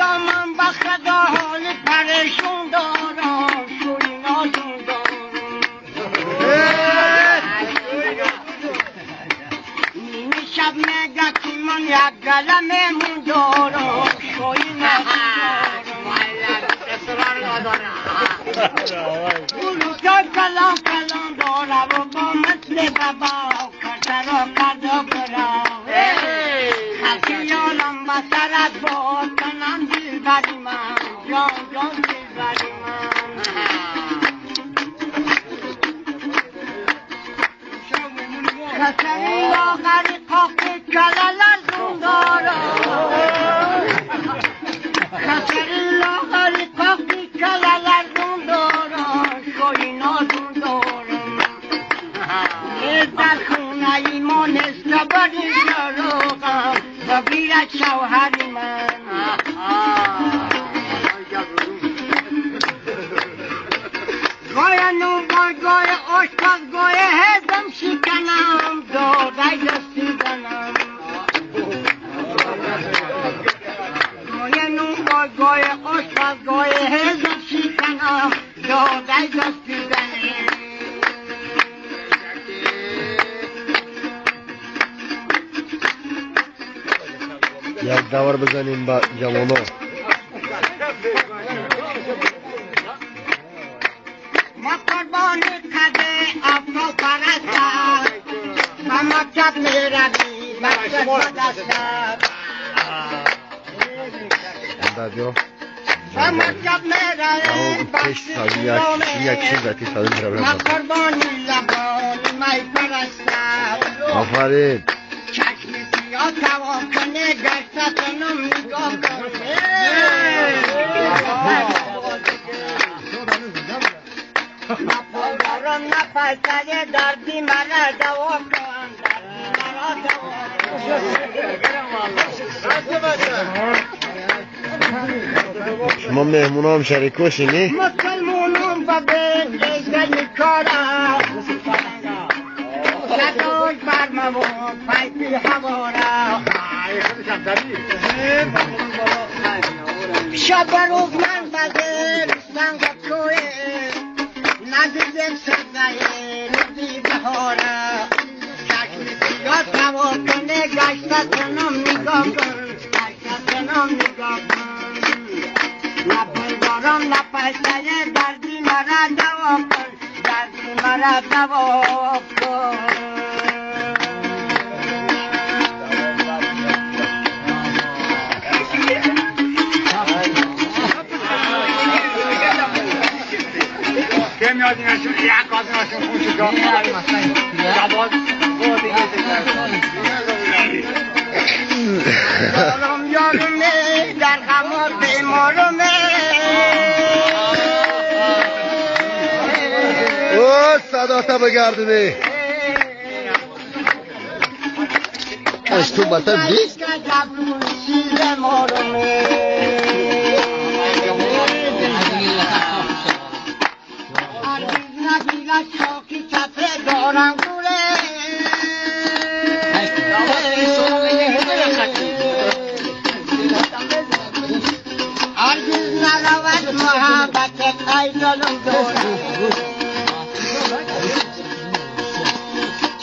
خدا من با خدا حال پریشون دارم شوی نازون دارم نیمه شب میگه که من یک گله میمون دارم شوی نازون دارم بلوزا کلام کلام دارم و با مثل بابا کتر و کرده برام خیالم بسرت با کنم دل بری من جان جان دل بری من کسری آخری قاقی کلالر زون دارم کسری آخری قاقی کلالر زون دارم شوی نازون دارم نیز در خونه ایمان است بری جروغم بگیرد شوهری من گوی نوبای گوی آشپز گوی هزم شکنم دادای دستی زنم گوی نوبای گوی آشپز گوی هزم شکنم دادای دستی زنم یک دور بزنیم با جوانا ما قربان کده افرا پرستم و مکتب میروی مکتب پرستم و مکتب میروی ما قربانی لبانی می پرستم آفرین یا توان کنه گشت کنم نگاه کنه نپندارم نپسه دردی مرا دوا کن مرا دوا شما مهمون هم شریکوشی نی؟ مسلمونم ببین ایزنی کارم شدوش برمون پایپی هوارا شب روز من بزر سنگ کوه ندیدم سزایه ندی بهارا چشم سیاه سوا کنه گشت کنم نگاه کن گشت کنم نگاه کن نپندارم نپسه دردی مرا دوا کن دردی مرا دوا کن Kim yazıyorsun? Ya kazanıyorsun konuşacağım. Yavaş. Bu Yarım yarım der hamur bemorum او صداتا بگردونی از تو بطن دی؟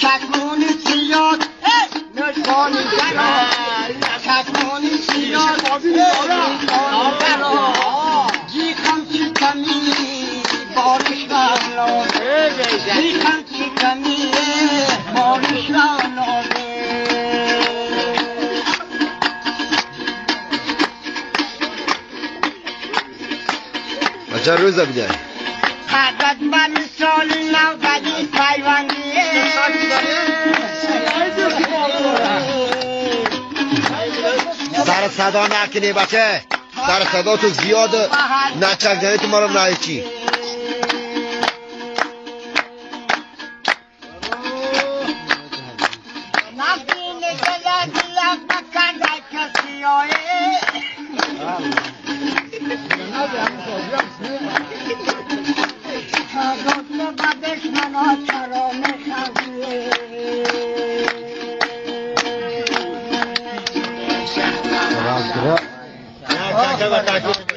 چشمونی سیاد نشانی جنا چشمونی سیاد جیخم چی کمی بارش رانو جیخم چی کمی بارش رانو چند روزه بیدن؟ حدد من سالی نو بدی پیوندیه سر صدا نکنی بچه سر صدا تو زیاد نچک زنی تو مرا نهی چی نفینه دلت لب بکنده کسی آیه گفت بدش منا چرا میخندیه متشکرم.